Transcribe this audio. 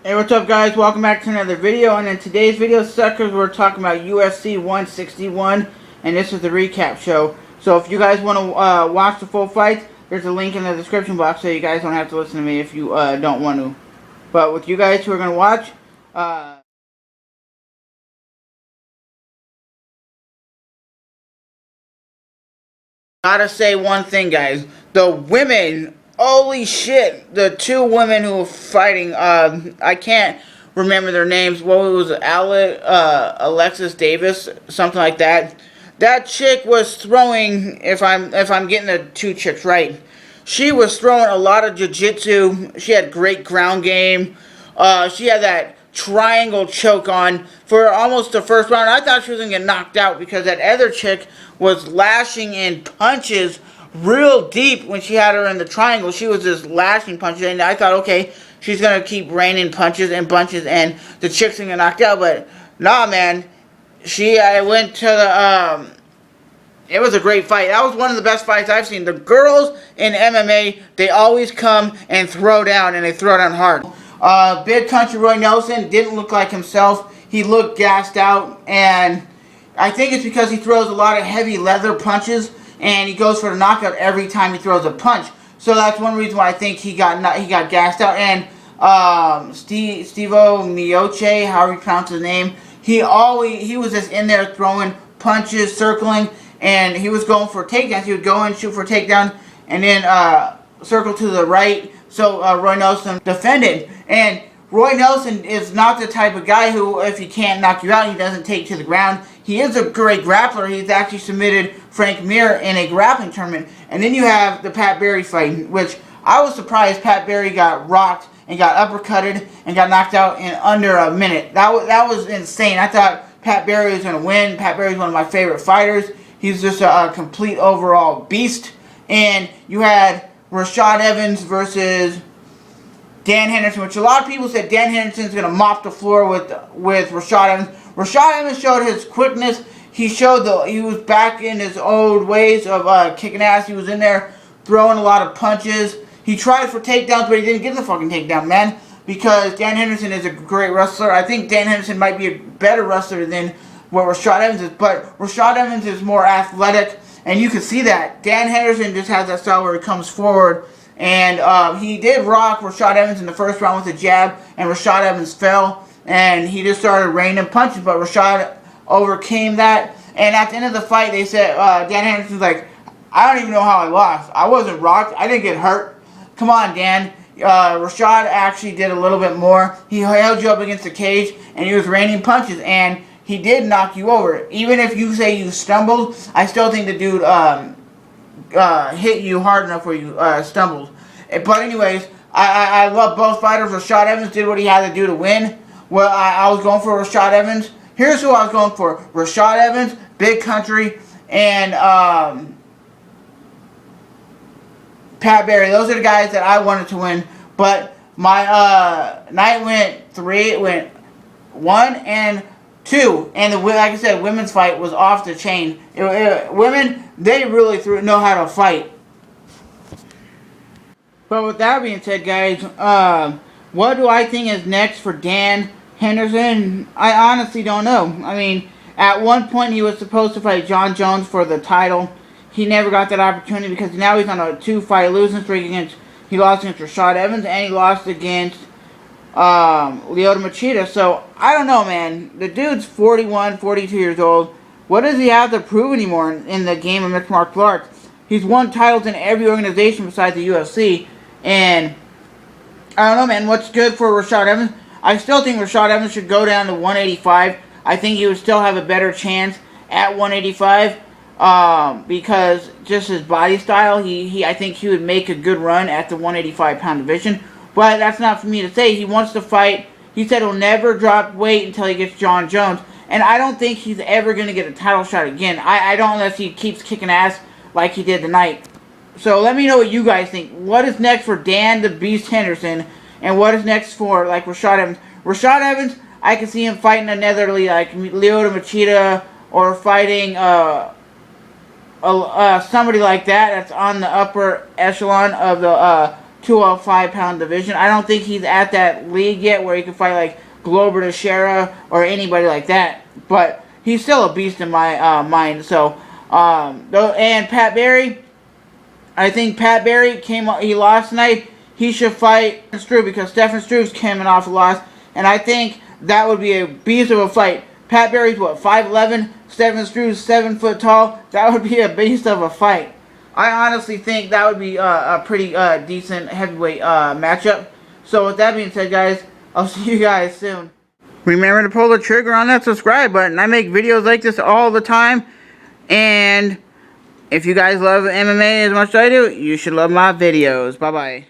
Hey, what's up, guys? Welcome back to another video. And in today's video, suckers, we're talking about UFC 161, and this is the recap show. So if you guys want to watch the full fight, there's a link in the description box, so you guys don't have to listen to me if you don't want to. But with you guys who are going to watch, gotta say one thing, guys. The women, holy shit, the two women who were fighting, I can't remember their names. What was it, Alexis Davis, something like that. That chick was throwing, if I'm getting the two chicks right, she was throwing a lot of jiu-jitsu. She had great ground game. She had that triangle choke on for almost the first round. I thought she was going to get knocked out because that other chick was lashing in punches real deep when she had her in the triangle. She was just lashing punches, and I thought, okay, she's going to keep raining punches and bunches, and the chick's going to get knocked out. But, nah, man. I went to the, it was a great fight. That was one of the best fights I've seen. The girls in MMA, they always come and throw down, and they throw down hard. Big Country Roy Nelson didn't look like himself. He looked gassed out, and I think it's because he throws a lot of heavy leather punches, and he goes for the knockout every time he throws a punch. So that's one reason why I think he got gassed out. And Stevo Mioche, however you pronounce his name, he was just in there throwing punches, circling, and he was going for takedowns. He would go and shoot for a takedown, and then circle to the right. So Roy Nelson defended, and Roy Nelson is not the type of guy who, if he can't knock you out, he doesn't take to the ground. He is a great grappler. He's actually submitted Frank Mir in a grappling tournament. And then you have the Pat Barry fight, which I was surprised Pat Barry got rocked and got uppercutted and got knocked out in under a minute. That was insane. I thought Pat Barry was going to win. Pat Barry is one of my favorite fighters. He's just a complete overall beast. And you had Rashad Evans versus Dan Henderson, which a lot of people said Dan Henderson's going to mop the floor with Rashad Evans. Rashad Evans showed his quickness. He was back in his old ways of kicking ass. He was in there throwing a lot of punches. He tried for takedowns, but he didn't get the fucking takedown, man, because Dan Henderson is a great wrestler. I think Dan Henderson might be a better wrestler than what Rashad Evans is, but Rashad Evans is more athletic, and you can see that. Dan Henderson just has that style where he comes forward, and he did rock Rashad Evans in the first round with a jab, and Rashad Evans fell, and he just started raining punches, but Rashad overcame that. And at the end of the fight, they said, Dan Henderson's like, I don't even know how I lost. I wasn't rocked. I didn't get hurt. Come on, Dan. Rashad actually did a little bit more. He held you up against the cage, and he was raining punches, and he did knock you over. Even if you say you stumbled, I still think the dude hit you hard enough where you stumbled. But anyways, I love both fighters. Rashad Evans did what he had to do to win. Well, I was going for Rashad Evans. Here's who I was going for. Rashad Evans, Big Country, and Pat Barry. Those are the guys that I wanted to win. But my night went 1 and 2. And like I said, women's fight was off the chain. Women, they really know how to fight. But with that being said, guys, what do I think is next for Dan Henderson? I honestly don't know. I mean, at one point he was supposed to fight John Jones for the title. He never got that opportunity because now he's on a 2-fight losing streak he lost against Rashad Evans, and he lost against Lyoto Machida. So, I don't know, man. The dude's 41, 42 years old. What does he have to prove anymore in the game of mixed martial arts? He's won titles in every organization besides the UFC. And, I don't know, man. What's good for Rashad Evans? I still think Rashad Evans should go down to 185. I think he would still have a better chance at 185. Because just his body style, I think he would make a good run at the 185-pound division. But that's not for me to say. He wants to fight. He said he'll never drop weight until he gets John Jones. And I don't think he's ever going to get a title shot again. I don't, unless he keeps kicking ass like he did tonight. So let me know what you guys think. What is next for Dan the Beast Henderson? And what is next for, like, Rashad Evans? Rashad Evans, I can see him fighting another, like, Lyoto Machida, or fighting, somebody like that that's on the upper echelon of the 205-pound division. I don't think he's at that league yet where he can fight like Glover Teixeira or anybody like that. But he's still a beast in my mind. So, and Pat Barry, I think Pat Barry he lost tonight. He should fight Struve because Stephen Struve's coming off a loss. And I think that would be a beast of a fight. Pat Barry's what, 5'11", Stephen Struve's 7 foot tall. That would be a beast of a fight. I honestly think that would be a pretty decent heavyweight matchup. So with that being said, guys, I'll see you guys soon. Remember to pull the trigger on that subscribe button. I make videos like this all the time. And if you guys love MMA as much as I do, you should love my videos. Bye-bye.